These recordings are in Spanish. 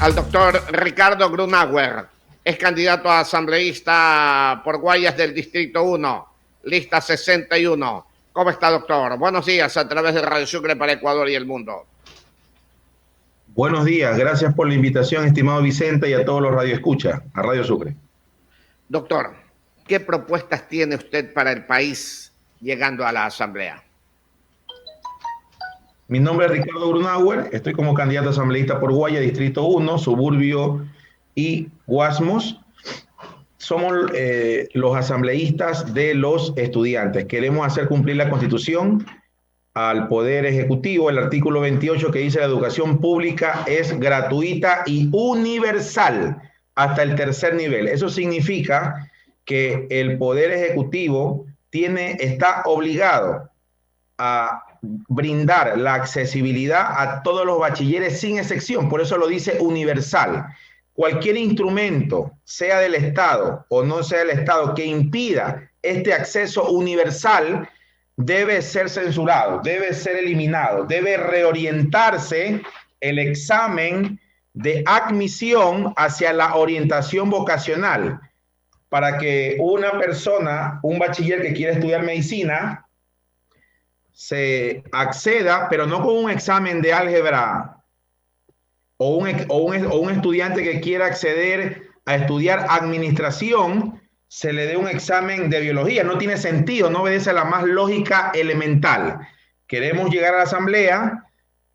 al doctor Ricardo Grunauer. Es candidato a asambleísta por Guayas del Distrito 1, lista 61. ¿Cómo está, doctor? Buenos días a través de Radio Sucre para Ecuador y el mundo. Buenos días, gracias por la invitación, estimado Vicente, y a todos los radioescuchas, a Radio Sucre. Doctor, ¿qué propuestas tiene usted para el país llegando a la asamblea? Mi nombre es Ricardo Grunauer, estoy como candidato asambleísta por Guaya, Distrito 1, Suburbio y Guasmos. Somos los asambleístas de los estudiantes. Queremos hacer cumplir la Constitución al Poder Ejecutivo, el artículo 28 que dice la educación pública es gratuita y universal hasta el tercer nivel. Eso significa que el Poder Ejecutivo está obligado a brindar la accesibilidad a todos los bachilleres sin excepción, por eso lo dice universal. Cualquier instrumento, sea del Estado o no sea del Estado, que impida este acceso universal, debe ser censurado, debe ser eliminado, debe reorientarse el examen de admisión hacia la orientación vocacional, para que una persona, un bachiller que quiere estudiar medicina, se acceda, pero no con un examen de álgebra, o un estudiante que quiera acceder a estudiar administración, se le dé un examen de biología. No tiene sentido, no obedece a la más lógica elemental. Queremos llegar a la asamblea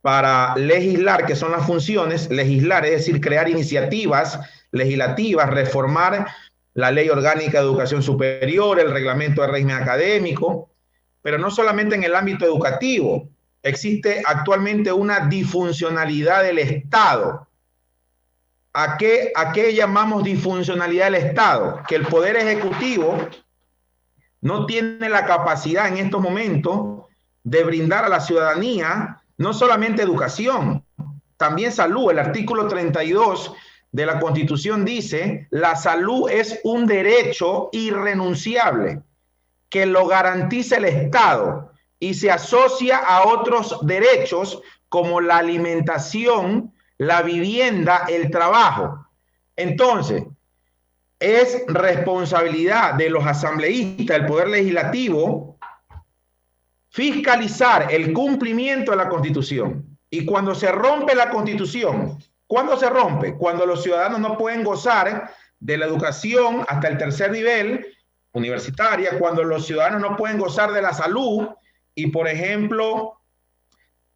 para legislar, que son las funciones, legislar, es decir, crear iniciativas legislativas, reformar la Ley Orgánica de Educación Superior, el reglamento de régimen académico, pero no solamente en el ámbito educativo. Existe actualmente una disfuncionalidad del Estado. ¿A qué llamamos disfuncionalidad del Estado? Que el Poder Ejecutivo no tiene la capacidad en estos momentos de brindar a la ciudadanía no solamente educación, también salud. El artículo 32 de la Constitución dice: la salud es un derecho irrenunciable que lo garantiza el Estado y se asocia a otros derechos como la alimentación, la vivienda, el trabajo. Entonces, es responsabilidad de los asambleístas, del Poder Legislativo, fiscalizar el cumplimiento de la Constitución. Y cuando se rompe la Constitución, ¿cuándo se rompe? Cuando los ciudadanos no pueden gozar de la educación hasta el tercer nivel, universitaria, cuando los ciudadanos no pueden gozar de la salud y, por ejemplo,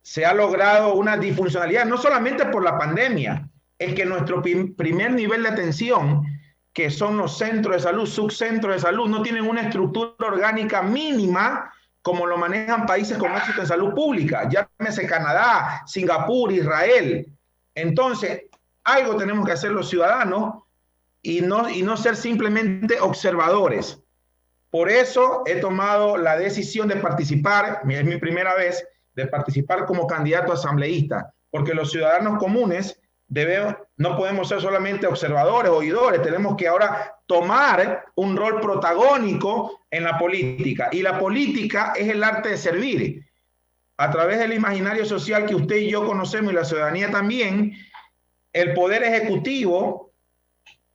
se ha logrado una disfuncionalidad, no solamente por la pandemia, es que nuestro primer nivel de atención, que son los centros de salud, subcentros de salud, no tienen una estructura orgánica mínima como lo manejan países con éxito en salud pública, llámese Canadá, Singapur, Israel. Entonces, algo tenemos que hacer los ciudadanos y no ser simplemente observadores. Por eso he tomado la decisión de participar, es mi primera vez, de participar como candidato asambleísta, porque los ciudadanos comunes no podemos ser solamente observadores, oidores, tenemos que ahora tomar un rol protagónico en la política. Y la política es el arte de servir. A través del imaginario social que usted y yo conocemos y la ciudadanía también, el Poder Ejecutivo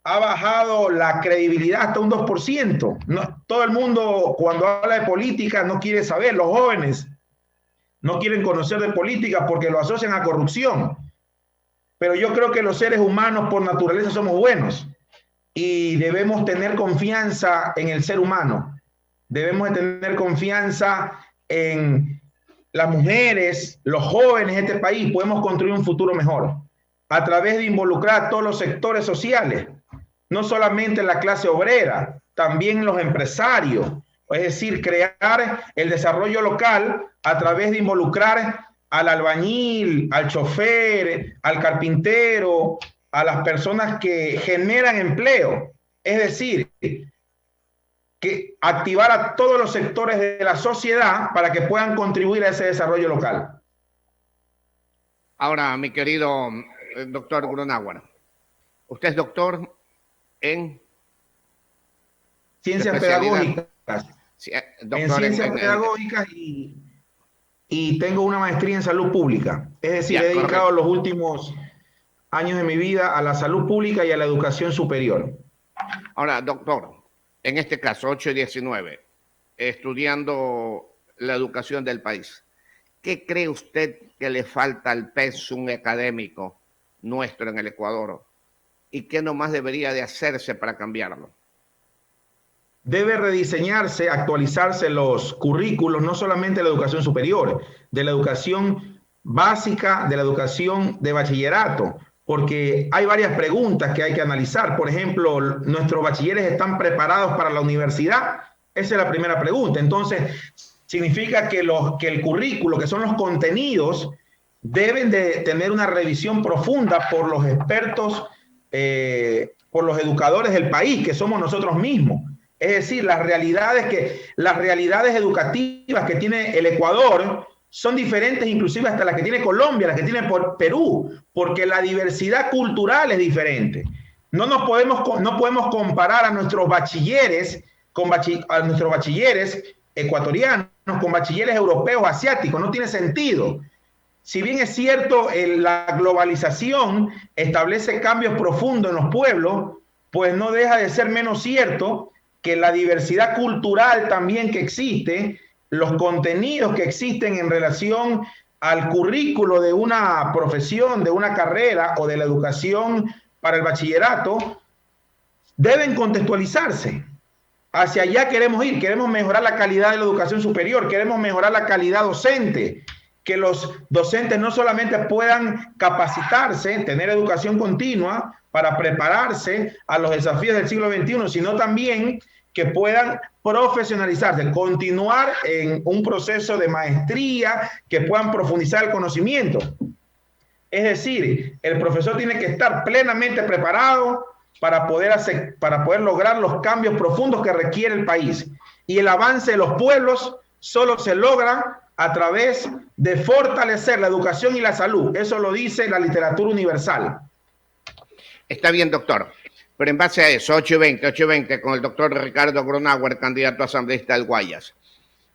ha bajado la credibilidad hasta un 2%. No, todo el mundo cuando habla de política no quiere saber, los jóvenes no quieren conocer de política porque lo asocian a corrupción. Pero yo creo que los seres humanos por naturaleza somos buenos y debemos tener confianza en el ser humano. Debemos tener confianza en las mujeres, los jóvenes de este país. Podemos construir un futuro mejor a través de involucrar a todos los sectores sociales. No solamente la clase obrera, también los empresarios, es decir, crear el desarrollo local a través de involucrar al albañil, al chofer, al carpintero, a las personas que generan empleo. Es decir, que activar a todos los sectores de la sociedad para que puedan contribuir a ese desarrollo local. Ahora, mi querido doctor Grunauer, usted es doctor en ciencias pedagógicas. En ciencias pedagógicas y tengo una maestría en salud pública. Es decir, he dedicado los últimos años de mi vida a la salud pública y a la educación superior. Ahora, doctor, en este caso, 8 y 19, estudiando la educación del país, ¿qué cree usted que le falta al pensum académico nuestro en el Ecuador? ¿Y qué nomás debería de hacerse para cambiarlo? Debe rediseñarse, actualizarse los currículos, no solamente de la educación superior, de la educación básica, de la educación de bachillerato, porque hay varias preguntas que hay que analizar. Por ejemplo, ¿nuestros bachilleres están preparados para la universidad? Esa es la primera pregunta. Entonces, significa que el currículo, que son los contenidos, deben de tener una revisión profunda por los expertos, por los educadores del país, que somos nosotros mismos. Es decir, las realidades educativas que tiene el Ecuador son diferentes inclusive hasta las que tiene Colombia, las que tiene Perú, porque la diversidad cultural es diferente. No podemos comparar a nuestros bachilleres ecuatorianos con bachilleres europeos, asiáticos, no tiene sentido. Si bien es cierto, la globalización establece cambios profundos en los pueblos, pues no deja de ser menos cierto que la diversidad cultural también que existe, los contenidos que existen en relación al currículo de una profesión, de una carrera o de la educación para el bachillerato, deben contextualizarse. Hacia allá queremos ir, queremos mejorar la calidad de la educación superior, queremos mejorar la calidad docente, que los docentes no solamente puedan capacitarse, tener educación continua para prepararse a los desafíos del siglo XXI, sino también que puedan profesionalizarse, continuar en un proceso de maestría, que puedan profundizar el conocimiento. Es decir, el profesor tiene que estar plenamente preparado para poder lograr los cambios profundos que requiere el país. Y el avance de los pueblos solo se logra a través de fortalecer la educación y la salud. Eso lo dice la literatura universal. Está bien, doctor. Pero en base a eso, 8:20, con el doctor Ricardo Grunauer, candidato a asambleísta del Guayas.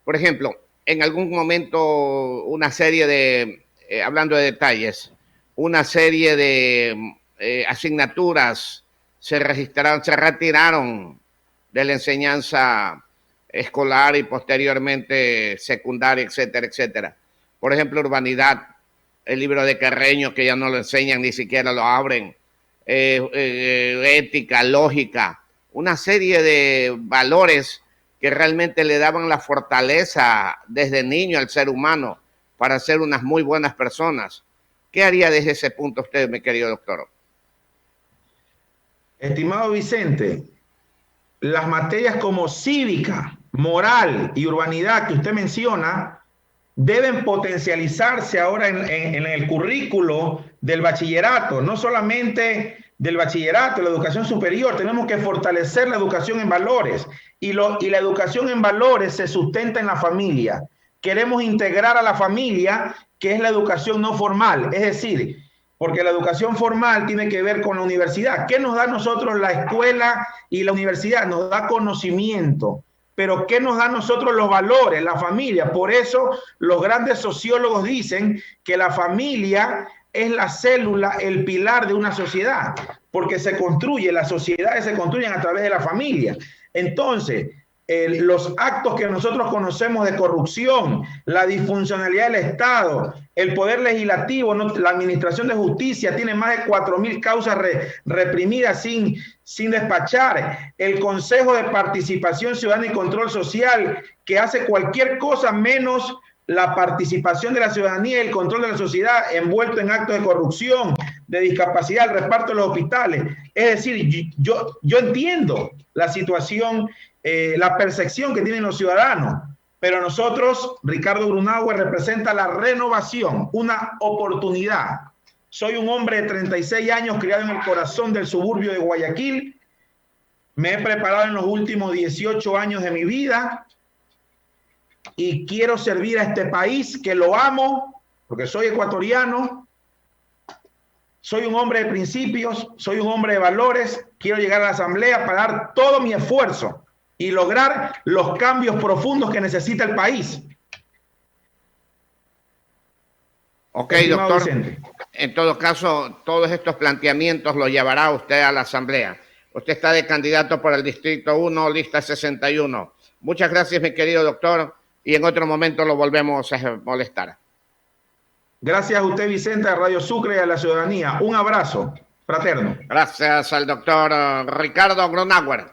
Por ejemplo, en algún momento una serie de, hablando de detalles, una serie de asignaturas se retiraron de la enseñanza escolar y posteriormente secundaria, etcétera, etcétera. Por ejemplo, urbanidad, el libro de Carreño, que ya no lo enseñan, ni siquiera lo abren. Ética, lógica, una serie de valores que realmente le daban la fortaleza desde niño al ser humano para ser unas muy buenas personas. ¿Qué haría desde ese punto usted, mi querido doctor? Estimado Vicente, las materias como cívica, moral y urbanidad que usted menciona deben potencializarse ahora en el currículo del bachillerato, no solamente del bachillerato, la educación superior. Tenemos que fortalecer la educación en valores y la educación en valores se sustenta en la familia. Queremos integrar a la familia, que es la educación no formal, es decir, porque la educación formal tiene que ver con la universidad. ¿Qué nos da a nosotros la escuela y la universidad? Nos da conocimiento. Pero ¿qué nos da a nosotros los valores? La familia. Por eso los grandes sociólogos dicen que la familia es la célula, el pilar de una sociedad, porque las sociedades se construyen a través de la familia. Entonces, los actos que nosotros conocemos de corrupción, la disfuncionalidad del Estado, el poder legislativo, la administración de justicia tiene más de 4.000 causas reprimidas sin despachar, el Consejo de Participación Ciudadana y Control Social, que hace cualquier cosa menos la participación de la ciudadanía y el control de la sociedad envuelto en actos de corrupción, de discapacidad, el reparto de los hospitales. Es decir, yo entiendo la situación, la percepción que tienen los ciudadanos, pero nosotros, Ricardo Grunauer representa la renovación, una oportunidad. Soy un hombre de 36 años criado en el corazón del suburbio de Guayaquil. Me he preparado en los últimos 18 años de mi vida y quiero servir a este país que lo amo, porque soy ecuatoriano, soy un hombre de principios, soy un hombre de valores, quiero llegar a la asamblea para dar todo mi esfuerzo y lograr los cambios profundos que necesita el país. Ok, doctor. Vicente. En todo caso, todos estos planteamientos los llevará usted a la Asamblea. Usted está de candidato por el Distrito 1, lista 61. Muchas gracias, mi querido doctor, y en otro momento lo volvemos a molestar. Gracias a usted, Vicente, a Radio Sucre y a la ciudadanía. Un abrazo fraterno. Gracias al doctor Ricardo Gronauer.